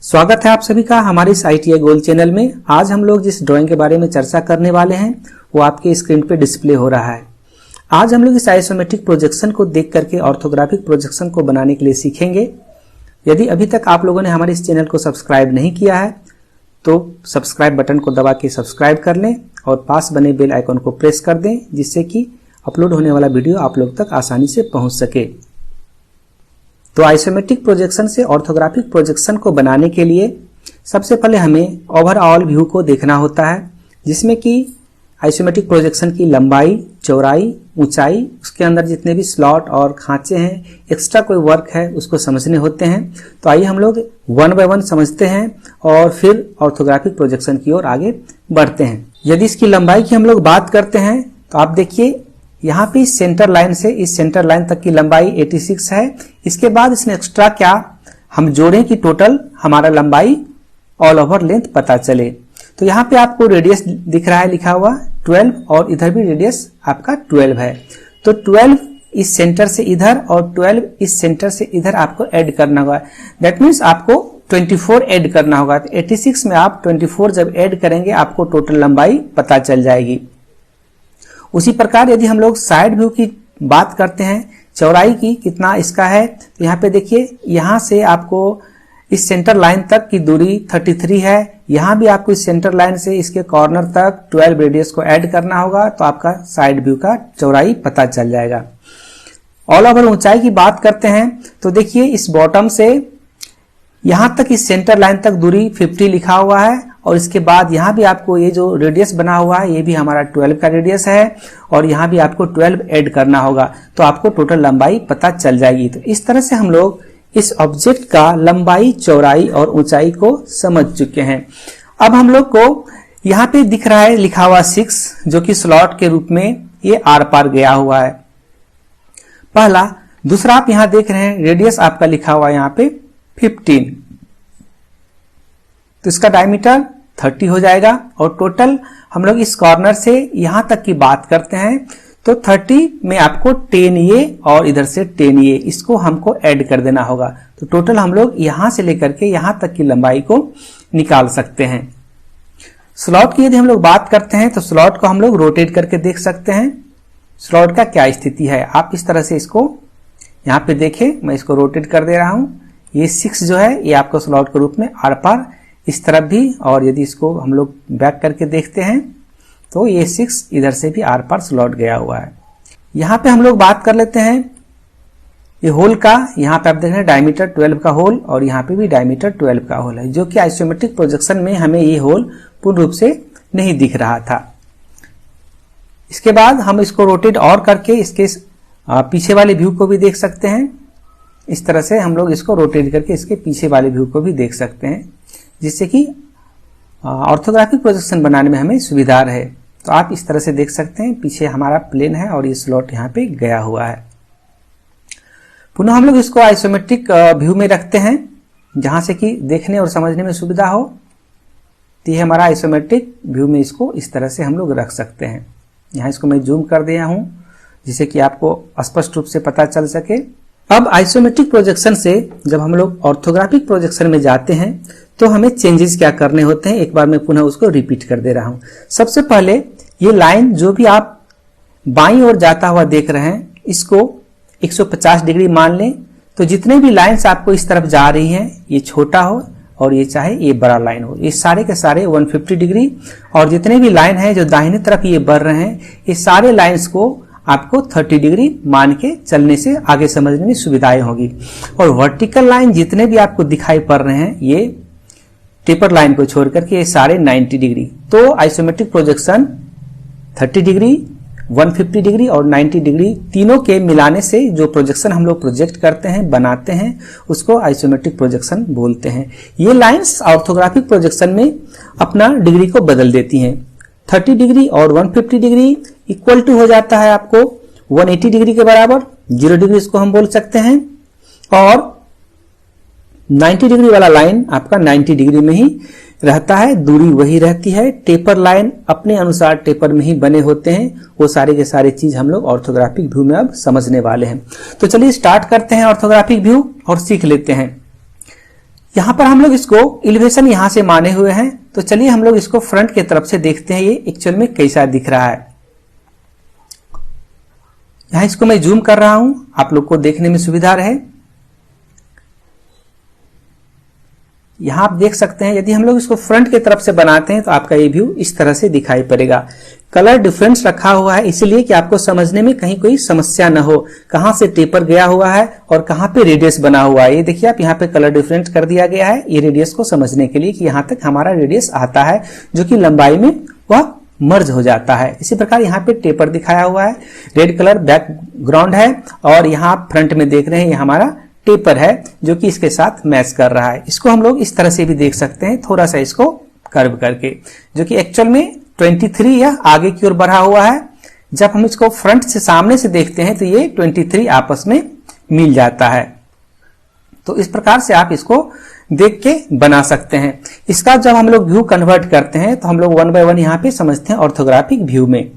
स्वागत है आप सभी का हमारे इस ITI गोल्ड चैनल में। आज हम लोग जिस ड्राइंग के बारे में चर्चा करने वाले हैं वो आपके स्क्रीन पे डिस्प्ले हो रहा है। आज हम लोग इस आइसोमेट्रिक प्रोजेक्शन को देख करके ऑर्थोग्राफिक प्रोजेक्शन को बनाने के लिए सीखेंगे। यदि अभी तक आप लोगों ने हमारे इस चैनल को सब्सक्राइब नहीं किया है तो सब्सक्राइब बटन को दबा के सब्सक्राइब कर लें और पास बने बेल आइकन को प्रेस कर दें, जिससे कि अपलोड होने वाला वीडियो आप लोग तक आसानी से पहुंच सके। तो आइसोमेट्रिक प्रोजेक्शन से ऑर्थोग्राफिक प्रोजेक्शन को बनाने के लिए सबसे पहले हमें ओवरऑल व्यू को देखना होता है, जिसमें कि आइसोमेट्रिक प्रोजेक्शन की लंबाई, चौड़ाई, ऊंचाई, उसके अंदर जितने भी स्लॉट और खांचे हैं, एक्स्ट्रा कोई वर्क है उसको समझने होते हैं। तो आइए हम लोग वन बाय वन समझते हैं और फिर ऑर्थोग्राफिक प्रोजेक्शन की ओर आगे बढ़ते हैं। यदि इसकी लंबाई की हम लोग बात करते हैं तो आप देखिए यहाँ पे इस सेंटर लाइन से इस सेंटर लाइन तक की लंबाई 86 है। इसके बाद इसमें एक्स्ट्रा क्या हम जोड़ें कि टोटल हमारा लंबाई ऑल ओवर लेंथ पता चले। तो यहाँ पे आपको रेडियस दिख रहा है लिखा हुआ 12 और इधर भी रेडियस आपका 12 है। तो 12 इस सेंटर से इधर और 12 इस सेंटर से इधर आपको ऐड करना होगा। दैट मीन्स आपको 24 ऐड करना होगा। तो 86 में आप 24 जब ऐड करेंगे आपको टोटल लंबाई पता चल जाएगी। उसी प्रकार यदि हम लोग साइड व्यू की बात करते हैं, चौड़ाई की कितना इसका है, तो यहाँ पे देखिए यहाँ से आपको इस सेंटर लाइन तक की दूरी 33 है। यहाँ भी आपको इस सेंटर लाइन से इसके कॉर्नर तक 12 रेडियस को ऐड करना होगा, तो आपका साइड व्यू का चौड़ाई पता चल जाएगा। ऑल ओवर ऊंचाई की बात करते हैं तो देखिए इस बॉटम से यहाँ तक इस सेंटर लाइन तक दूरी 50 लिखा हुआ है और इसके बाद यहाँ भी आपको ये जो रेडियस बना हुआ है ये भी हमारा 12 का रेडियस है और यहाँ भी आपको 12 ऐड करना होगा, तो आपको टोटल लंबाई पता चल जाएगी। तो इस तरह से हम लोग इस ऑब्जेक्ट का लंबाई, चौड़ाई और ऊंचाई को समझ चुके हैं। अब हम लोग को यहाँ पे दिख रहा है लिखा हुआ 6, जो कि स्लॉट के रूप में ये आर पार गया हुआ है पहला। दूसरा आप यहाँ देख रहे हैं रेडियस आपका लिखा हुआ है यहाँ पे 15, तो इसका डायमीटर 30 हो जाएगा। और टोटल हम लोग इस कॉर्नर से यहां तक की बात करते हैं तो 30 में आपको 10 ये और इधर से 10 ये, इसको हमको ऐड कर देना होगा। तो टोटल हम लोग यहां से लेकर के यहां तक की लंबाई को निकाल सकते हैं। स्लॉट की यदि हम लोग बात करते हैं तो स्लॉट को हम लोग रोटेट करके देख सकते हैं स्लॉट का क्या स्थिति है। आप इस तरह से इसको यहाँ पे देखें, मैं इसको रोटेट कर दे रहा हूं। ये 6 जो है ये आपको स्लॉट के रूप में आर पार इस तरफ भी, और यदि इसको हम लोग बैक करके देखते हैं तो ये 6 इधर से भी आर पार स्लॉट गया हुआ है। यहाँ पे हम लोग बात कर लेते हैं ये होल का। यहाँ पे आप देख रहे हैं डायमीटर 12 का होल और यहाँ पे भी डायमीटर 12 का होल है, जो कि आइसोमेट्रिक प्रोजेक्शन में हमें ये होल पूर्ण रूप से नहीं दिख रहा था। इसके बाद हम इसको रोटेट और करके इसके पीछे वाले व्यू को भी देख सकते हैं। इस तरह से हम लोग इसको रोटेट करके इसके पीछे वाले व्यू को भी देख सकते हैं, जिससे कि ऑर्थोग्राफिक प्रोजेक्शन बनाने में हमें सुविधा रहे। तो आप इस तरह से देख सकते हैं पीछे हमारा प्लेन है और ये स्लॉट यहाँ पे गया हुआ है। पुनः हम लोग इसको आइसोमेट्रिक व्यू में रखते हैं, जहां से कि देखने और समझने में सुविधा हो। तो ये हमारा आइसोमेट्रिक व्यू में इसको इस तरह से हम लोग रख सकते हैं। यहाँ इसको मैं जूम कर दिया हूं जिससे कि आपको स्पष्ट रूप से पता चल सके। अब आइसोमेट्रिक प्रोजेक्शन से जब हम लोग ऑर्थोग्राफिक प्रोजेक्शन में जाते हैं तो हमें चेंजेस क्या करने होते हैं, एक बार मैं पुनः उसको रिपीट कर दे रहा हूं। सबसे पहले ये लाइन जो भी आप बाईं ओर जाता हुआ देख रहे हैं इसको 150 डिग्री मान लें। तो जितने भी लाइंस आपको इस तरफ जा रही हैं, ये छोटा हो और ये चाहे ये बड़ा लाइन हो, ये सारे के सारे 150 डिग्री, और जितने भी लाइन है जो दाहिने तरफ ये बढ़ रहे हैं ये सारे लाइन्स को आपको 30 डिग्री मान के चलने से आगे समझने में सुविधाएं होगी। और वर्टिकल लाइन जितने भी आपको दिखाई पड़ रहे हैं ये टेपर लाइन को छोड़ करके ये सारे 90 डिग्री। तो आइसोमेट्रिक प्रोजेक्शन 30 डिग्री, 150 डिग्री और 90 डिग्री तीनों के मिलाने से जो प्रोजेक्शन हम लोग प्रोजेक्ट करते हैं, बनाते हैं, उसको आइसोमेट्रिक प्रोजेक्शन बोलते हैं। ये लाइंस ऑर्थोग्राफिक प्रोजेक्शन में अपना डिग्री को बदल देती हैं। 30 डिग्री और 150 डिग्री इक्वल टू हो जाता है आपको 180 डिग्री के बराबर, 0 डिग्री इसको हम बोल सकते हैं। और 90 डिग्री वाला लाइन आपका 90 डिग्री में ही रहता है, दूरी वही रहती है। टेपर लाइन अपने अनुसार टेपर में ही बने होते हैं। वो सारे के सारे चीज हम लोग ऑर्थोग्राफिक व्यू में अब समझने वाले हैं। तो चलिए स्टार्ट करते हैं ऑर्थोग्राफिक व्यू और सीख लेते हैं। यहां पर हम लोग इसको एलिवेशन यहां से माने हुए हैं, तो चलिए हम लोग इसको फ्रंट की तरफ से देखते हैं ये एक्चुअल में कैसा दिख रहा है। यहां इसको मैं जूम कर रहा हूं, आप लोग को देखने में सुविधा रहे। यहां आप देख सकते हैं, यदि हम लोग इसको फ्रंट की तरफ से बनाते हैं तो आपका ये व्यू इस तरह से दिखाई पड़ेगा। कलर डिफरेंस रखा हुआ है इसलिए कि आपको समझने में कहीं कोई समस्या न हो, कहां से टेपर गया हुआ है और कहां पे रेडियस बना हुआ है। ये देखिए आप यहाँ पे कलर डिफरेंस कर दिया गया है ये रेडियस को समझने के लिए कि यहां तक हमारा रेडियस आता है, जो कि लंबाई में वह मर्ज हो जाता है। इसी प्रकार यहाँ पे टेपर दिखाया हुआ है, रेड कलर बैकग्राउंड है और यहाँ फ्रंट में देख रहे हैं ये हमारा टेपर है जो कि इसके साथ मैच कर रहा है। इसको हम लोग इस तरह से भी देख सकते हैं, थोड़ा सा इसको कर्व करके, जो कि एक्चुअल में 23 या आगे की ओर बढ़ा हुआ है। जब हम इसको फ्रंट से सामने से देखते हैं तो ये 23 आपस में मिल जाता है। तो इस प्रकार से आप इसको देख के बना सकते हैं। इसका जब हम लोग व्यू कन्वर्ट करते हैं तो हम लोग 1 बाय 1 यहाँ पे समझते हैं ऑर्थोग्राफिक व्यू में।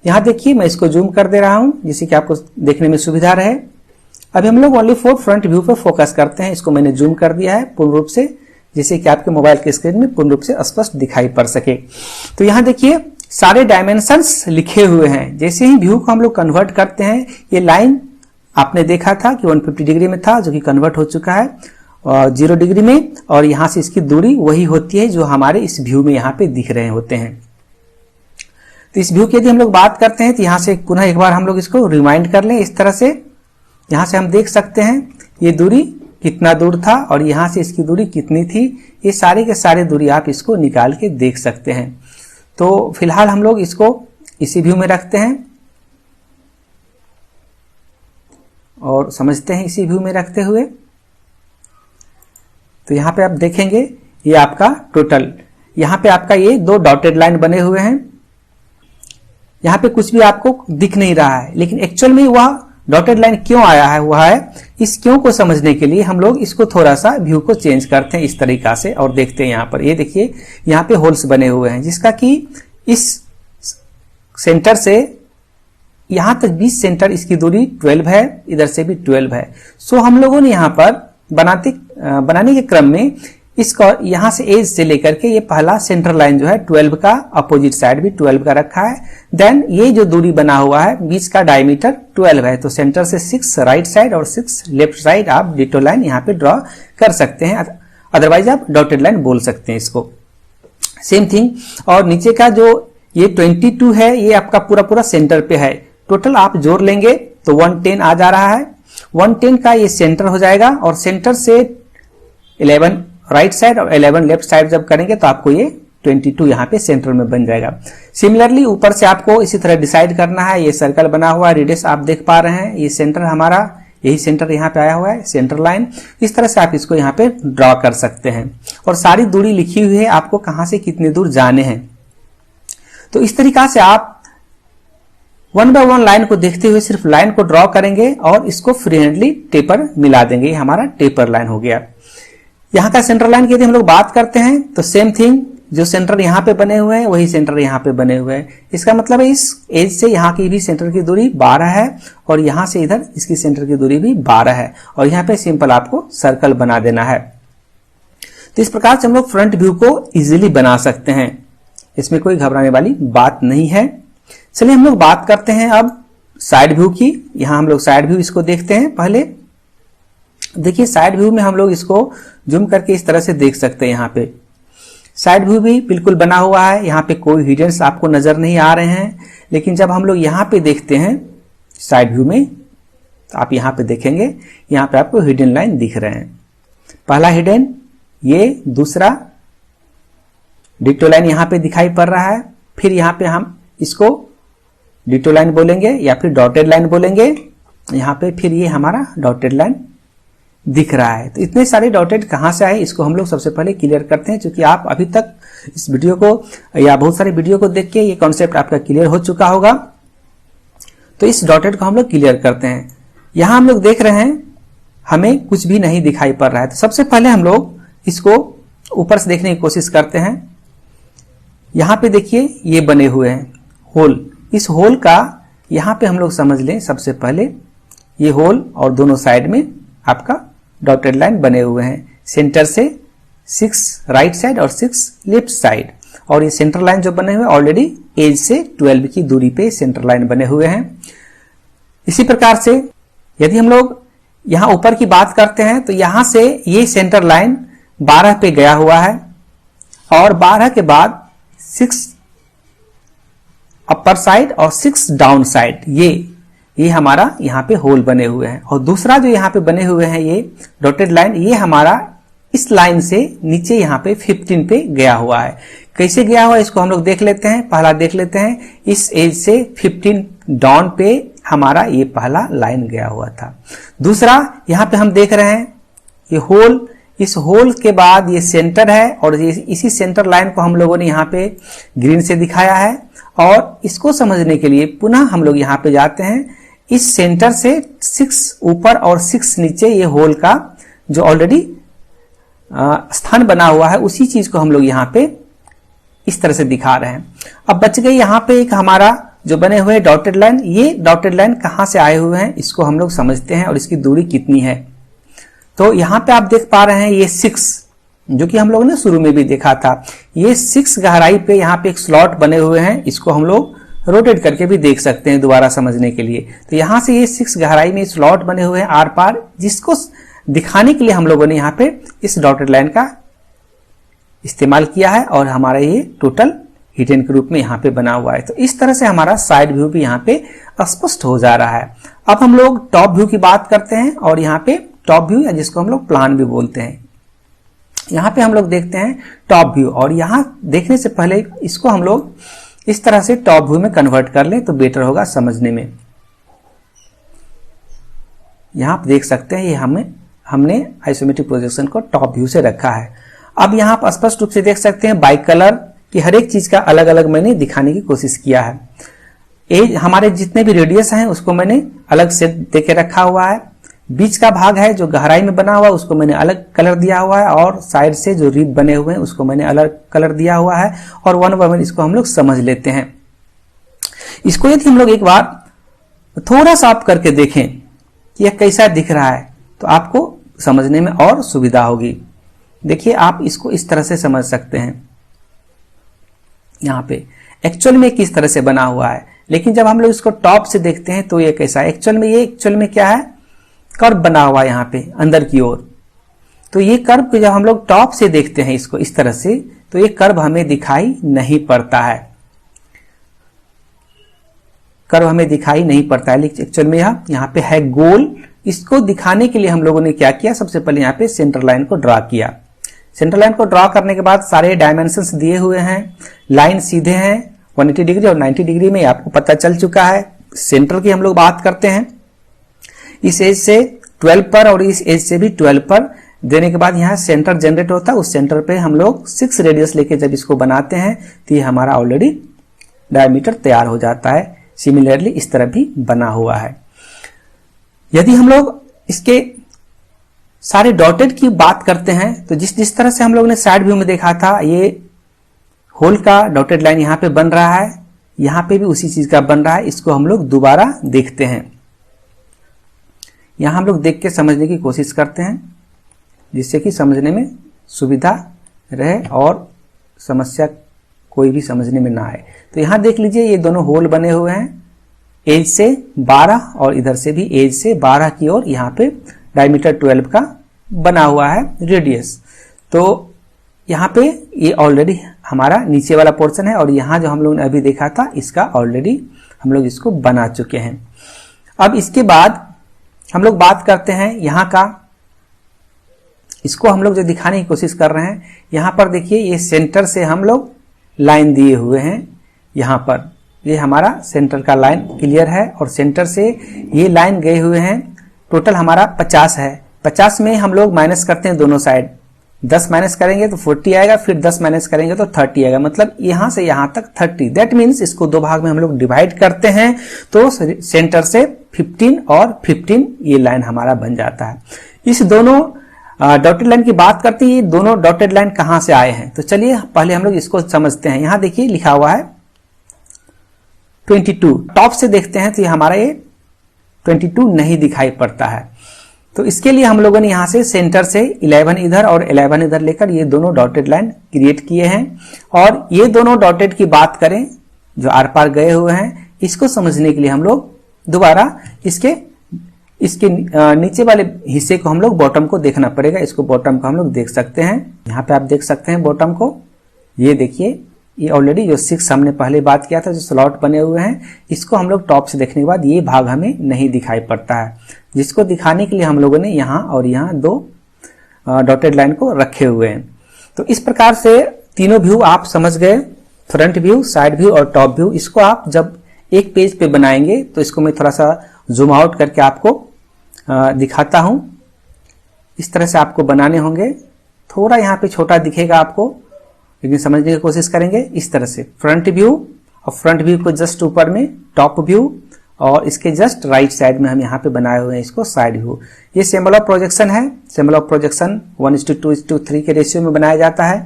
यहाँ देखिए मैं इसको जूम कर दे रहा हूं जिससे कि आपको देखने में सुविधा रहे। अभी हम लोग ओनली फॉर फ्रंट व्यू पे फोकस करते हैं। इसको मैंने जूम कर दिया है पूर्ण रूप से, जिससे कि आपके मोबाइल के स्क्रीन में पूर्ण रूप से स्पष्ट दिखाई पड़ सके। तो यहाँ देखिए सारे डायमेंशंस लिखे हुए हैं। जैसे ही व्यू को हम लोग कन्वर्ट करते हैं, ये लाइन आपने देखा था कि 150 डिग्री में था, जो कि कन्वर्ट हो चुका है 0 डिग्री में, और यहां से इसकी दूरी वही होती है जो हमारे इस व्यू में यहाँ पे दिख रहे होते हैं। तो इस व्यू की यदि हम लोग बात करते हैं तो यहां से पुनः एक बार हम लोग इसको रिमाइंड कर लें। इस तरह से यहां से हम देख सकते हैं ये दूरी कितना दूर था और यहां से इसकी दूरी कितनी थी। ये सारे के सारे दूरी आप इसको निकाल के देख सकते हैं। तो फिलहाल हम लोग इसको इसी व्यू में रखते हैं और समझते हैं इसी व्यू में रखते हुए। तो यहां पे आप देखेंगे ये आपका टोटल, यहां पे आपका ये 2 डॉटेड लाइन बने हुए हैं। यहां पे कुछ भी आपको दिख नहीं रहा है, लेकिन एक्चुअल में वह डॉटेड लाइन क्यों आया है, वह है इस क्यों को समझने के लिए हम लोग इसको थोड़ा सा व्यू को चेंज करते हैं इस तरीका से और देखते हैं। यहां पर ये देखिए यहां पे होल्स बने हुए हैं, जिसका कि इस सेंटर से यहां तक 20 सेंटर इसकी दूरी 12 है, इधर से भी 12 है। सो हम लोगों ने यहां पर बनाने के क्रम में इसको यहां से एज से लेकर के ये पहला सेंटर लाइन जो है 12 का, अपोजिट साइड भी 12 का रखा है। देन ये जो दूरी बना हुआ है बीच का डायमीटर 12 है, तो सेंटर से 6 राइट साइड और 6 लेफ्ट साइड आप डिटो लाइन यहाँ पे ड्रॉ कर सकते हैं, अदरवाइज आप डॉटेड लाइन बोल सकते हैं इसको। सेम थिंग, और नीचे का जो ये 22 है ये आपका पूरा सेंटर पे है। टोटल आप जोड़ लेंगे तो 110 आ जा रहा है। 110 का ये सेंटर हो जाएगा और सेंटर से 11 राइट साइड और 11 लेफ्ट साइड जब करेंगे तो आपको ये 22 यहाँ पे सेंटर में बन जाएगा। सिमिलरली ऊपर से आपको इसी तरह डिसाइड करना है। ये सर्कल बना हुआ है, रेडियस आप देख पा रहे हैं, ये सेंटर हमारा, यही सेंटर यहाँ पे आया हुआ है, सेंटर लाइन। इस तरह से आप इसको यहाँ पे ड्रॉ कर सकते हैं और सारी दूरी लिखी हुई है, आपको कहां से कितनी दूर जाने हैं। तो इस तरीका से आप 1 बाय 1 लाइन को देखते हुए सिर्फ लाइन को ड्रॉ करेंगे और इसको फ्री हैंडली टेपर मिला देंगे। ये हमारा टेपर लाइन हो गया। यहाँ का सेंटर लाइन की यदि हम लोग बात करते हैं तो सेम थिंग, जो सेंटर यहाँ पे बने हुए हैं वही सेंटर यहाँ पे बने हुए हैं। इसका मतलब है इस एज से यहाँ की भी सेंटर की दूरी 12 है और यहाँ से इधर इसकी सेंटर की दूरी भी 12 है और यहाँ पे सिंपल आपको सर्कल बना देना है। तो इस प्रकार से हम लोग फ्रंट व्यू को इजीली बना सकते हैं, इसमें कोई घबराने वाली बात नहीं है। चलिए हम लोग बात करते हैं अब साइड व्यू की। यहां हम लोग साइड व्यू इसको देखते हैं। पहले देखिए साइड व्यू में हम लोग इसको जूम करके इस तरह से देख सकते हैं। यहाँ पे साइड व्यू भी बिल्कुल बना हुआ है, यहाँ पे कोई हिडन्स आपको नजर नहीं आ रहे हैं। लेकिन जब हम लोग यहाँ पे देखते हैं साइड व्यू में तो आप यहाँ पे देखेंगे यहाँ पे आपको हिडन लाइन दिख रहे हैं। पहला हिडन, ये दूसरा डिटो लाइन यहाँ पे दिखाई पड़ रहा है। फिर यहाँ पे हम इसको डिटो लाइन बोलेंगे या फिर डॉटेड लाइन बोलेंगे। यहाँ पे फिर ये हमारा डॉटेड लाइन दिख रहा है। तो इतने सारे डॉटेड कहां से आए इसको हम लोग सबसे पहले क्लियर करते हैं, क्योंकि आप अभी तक इस वीडियो को या बहुत सारे वीडियो को देख के ये कॉन्सेप्ट आपका क्लियर हो चुका होगा। तो इस डॉटेड को हम लोग क्लियर करते हैं। यहां हम लोग देख रहे हैं हमें कुछ भी नहीं दिखाई पड़ रहा है। तो सबसे पहले हम लोग इसको ऊपर से देखने की कोशिश करते हैं। यहां पे देखिए ये बने हुए हैं होल। इस होल का यहां पे हम लोग समझ लें सबसे पहले ये होल और दोनों साइड में आपका डॉटेड लाइन बने हुए हैं। सेंटर से 6 राइट साइड और 6 लेफ्ट साइड, और ये सेंटर लाइन जो बने हुए ऑलरेडी एज से 12 की दूरी पे सेंटर लाइन बने हुए हैं। इसी प्रकार से यदि हम लोग यहां ऊपर की बात करते हैं तो यहां से ये सेंटर लाइन 12 पे गया हुआ है, और 12 के बाद 6 अपर साइड और 6 डाउन साइड, ये हमारा यहाँ पे होल बने हुए हैं। और दूसरा जो यहाँ पे बने हुए हैं ये डॉटेड लाइन, ये हमारा इस लाइन से नीचे यहाँ पे 15 पे गया हुआ है। कैसे गया हुआ है इसको हम लोग देख लेते हैं। पहला देख लेते हैं, इस एज से 15 डाउन पे हमारा ये पहला लाइन गया हुआ था। दूसरा यहाँ पे हम देख रहे हैं ये होल, इस होल के बाद ये सेंटर है, और इसी सेंटर लाइन को हम लोगों ने यहाँ पे ग्रीन से दिखाया है। और इसको समझने के लिए पुनः हम लोग यहाँ पे जाते हैं, इस सेंटर से 6 ऊपर और 6 नीचे ये होल का जो ऑलरेडी स्थान बना हुआ है उसी चीज को हम लोग यहाँ पे इस तरह से दिखा रहे हैं। अब बच गई यहाँ पे एक हमारा जो बने हुए डॉटेड लाइन, ये डॉटेड लाइन कहां से आए हुए हैं इसको हम लोग समझते हैं और इसकी दूरी कितनी है। तो यहाँ पे आप देख पा रहे हैं ये 6, जो कि हम लोग ने शुरू में भी देखा था, ये 6 गहराई पे यहाँ पे एक स्लॉट बने हुए हैं। इसको हम लोग रोटेट करके भी देख सकते हैं दोबारा समझने के लिए। तो यहाँ से ये 6 गहराई में स्लॉट बने हुए हैं आर पार, जिसको दिखाने के लिए हम लोगों ने यहाँ पे इस डॉटेड लाइन का इस्तेमाल किया है, और हमारा ये टोटल हिडन के रूप में यहाँ पे बना हुआ है। तो इस तरह से हमारा साइड व्यू भी यहाँ पे स्पष्ट हो जा रहा है। अब हम लोग टॉप व्यू की बात करते हैं, और यहाँ पे टॉप व्यू या जिसको हम लोग प्लान भी बोलते हैं, यहाँ पे हम लोग देखते हैं टॉप व्यू। और यहाँ देखने से पहले इसको हम लोग इस तरह से टॉप व्यू में कन्वर्ट कर लें तो बेटर होगा समझने में। यहाँ आप देख सकते हैं ये हमने आइसोमेट्रिक प्रोजेक्शन को टॉप व्यू से रखा है। अब यहाँ आप स्पष्ट रूप से देख सकते हैं बाई कलर कि हर एक चीज का अलग अलग मैंने दिखाने की कोशिश किया है। एज हमारे जितने भी रेडियस हैं उसको मैंने अलग से देके रखा हुआ है। बीच का भाग है जो गहराई में बना हुआ है उसको मैंने अलग कलर दिया हुआ है, और साइड से जो रिब बने हुए हैं उसको मैंने अलग कलर दिया हुआ है। और वन बाय वन इसको हम लोग समझ लेते हैं। इसको यदि हम लोग एक बार थोड़ा सा आप करके देखें कि यह कैसा दिख रहा है तो आपको समझने में और सुविधा होगी। देखिए आप इसको इस तरह से समझ सकते हैं, यहाँ पे एक्चुअल में किस तरह से बना हुआ है, लेकिन जब हम लोग इसको टॉप से देखते हैं तो ये कैसा है। एक्चुअल में क्या है, कर्व बना हुआ है यहाँ पे अंदर की ओर। तो ये कर्व को जब हम लोग टॉप से देखते हैं इसको इस तरह से, तो ये कर्व हमें दिखाई नहीं पड़ता है, कर्व हमें दिखाई नहीं पड़ता है। लेकिन एक्चुअल में यहाँ पे है गोल। इसको दिखाने के लिए हम लोगों ने क्या किया, सबसे पहले यहाँ पे सेंटर लाइन को ड्रा किया। सेंटर लाइन को ड्रॉ करने के बाद सारे डायमेंशंस दिए हुए हैं, लाइन सीधे हैं 180 डिग्री और 90 डिग्री में, आपको पता चल चुका है। सेंटर की हम लोग बात करते हैं, इस एज से 12 पर और इस एज से भी 12 पर देने के बाद यहाँ सेंटर जनरेट होता है। उस सेंटर पे हम लोग 6 रेडियस लेके जब इसको बनाते हैं तो ये हमारा ऑलरेडी डायमीटर तैयार हो जाता है। सिमिलरली इस तरह भी बना हुआ है। यदि हम लोग इसके सारे डॉटेड की बात करते हैं तो जिस तरह से हम लोग ने साइड व्यू में देखा था, ये होल का डॉटेड लाइन यहाँ पे बन रहा है, यहाँ पे भी उसी चीज का बन रहा है। इसको हम लोग दोबारा देखते हैं, यहाँ हम लोग देख के समझने की कोशिश करते हैं जिससे कि समझने में सुविधा रहे और समस्या कोई भी समझने में ना आए। तो यहाँ देख लीजिए ये दोनों होल बने हुए हैं, एज से 12 और इधर से भी एज से 12 की ओर यहाँ पे डायमीटर 12 का बना हुआ है रेडियस। तो यहाँ पे ये ऑलरेडी हमारा नीचे वाला पोर्शन है, और यहाँ जो हम लोग ने अभी देखा था इसका ऑलरेडी हम लोग इसको बना चुके हैं। अब इसके बाद हम लोग बात करते हैं यहाँ का, इसको हम लोग जो दिखाने की कोशिश कर रहे हैं, यहाँ पर देखिए ये सेंटर से हम लोग लाइन दिए हुए हैं। यहाँ पर ये हमारा सेंटर का लाइन क्लियर है, और सेंटर से ये लाइन गए हुए हैं। टोटल हमारा 50 है। 50 में हम लोग माइनस करते हैं दोनों साइड, 10 माइनस करेंगे तो 40 आएगा, फिर 10 माइनस करेंगे तो 30 आएगा, मतलब यहां से यहां तक 30। दैट मीन्स इसको दो भाग में हम लोग डिवाइड करते हैं तो सेंटर से 15 और 15 ये लाइन हमारा बन जाता है। इस दोनों डॉटेड लाइन की बात करते हैं, ये दोनों डॉटेड लाइन कहां से आए हैं, तो चलिए पहले हम लोग इसको समझते हैं। यहां देखिए लिखा हुआ है 22, टॉप से देखते हैं तो ये हमारा ये 22 नहीं दिखाई पड़ता है। तो इसके लिए हम लोगों ने यहाँ से सेंटर से 11 इधर और 11 इधर लेकर ये दोनों डॉटेड लाइन क्रिएट किए हैं। और ये दोनों डॉटेड की बात करें जो आर पार गए हुए हैं, इसको समझने के लिए हम लोग दोबारा इसके नीचे वाले हिस्से को हम लोग बॉटम को देखना पड़ेगा। इसको बॉटम को हम लोग देख सकते हैं, यहाँ पे आप देख सकते हैं बॉटम को। ये देखिए, ये ऑलरेडी जो 6 हमने पहले बात किया था, जो स्लॉट बने हुए हैं, इसको हम लोग टॉप से देखने के बाद ये भाग हमें नहीं दिखाई पड़ता है, जिसको दिखाने के लिए हम लोगों ने यहाँ और यहाँ 2 डॉटेड लाइन को रखे हुए हैं। तो इस प्रकार से तीनों व्यू आप समझ गए, फ्रंट व्यू, साइड व्यू और टॉप व्यू। इसको आप जब एक पेज पे बनाएंगे तो इसको मैं थोड़ा सा जूम आउट करके आपको दिखाता हूं। इस तरह से आपको बनाने होंगे, थोड़ा यहाँ पे छोटा दिखेगा आपको, लेकिन समझने की कोशिश करेंगे। इस तरह से फ्रंट व्यू, और फ्रंट व्यू को जस्ट ऊपर में टॉप व्यू, और इसके जस्ट राइट साइड में हम यहाँ पे बनाए हुए हैं इसको साइड व्यू। ये सिंबल ऑफ प्रोजेक्शन है। सिंबल ऑफ प्रोजेक्शन 1:2:3 के रेशियो में बनाया जाता है।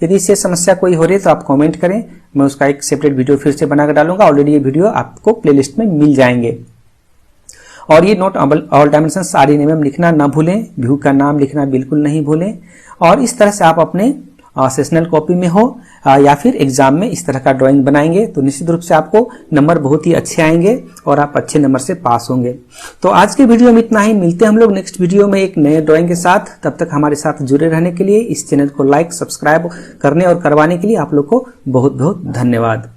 यदि इससे समस्या कोई हो रही है तो आप कमेंट करें, मैं उसका एक सेपरेट वीडियो फिर से बनाकर डालूंगा। ऑलरेडी ये वीडियो आपको प्लेलिस्ट में मिल जाएंगे। और ये नोट ऑल डायमेंशंस RNMM लिखना ना भूलें, व्यू का नाम लिखना बिल्कुल नहीं भूलें। और इस तरह से आप अपने सेशनल कॉपी में हो या फिर एग्जाम में इस तरह का ड्राइंग बनाएंगे तो निश्चित रूप से आपको नंबर बहुत ही अच्छे आएंगे और आप अच्छे नंबर से पास होंगे। तो आज के वीडियो में इतना ही, मिलते हैं हम लोग नेक्स्ट वीडियो में एक नए ड्राइंग के साथ। तब तक हमारे साथ जुड़े रहने के लिए, इस चैनल को लाइक, सब्सक्राइब करने और करवाने के लिए आप लोग को बहुत बहुत धन्यवाद।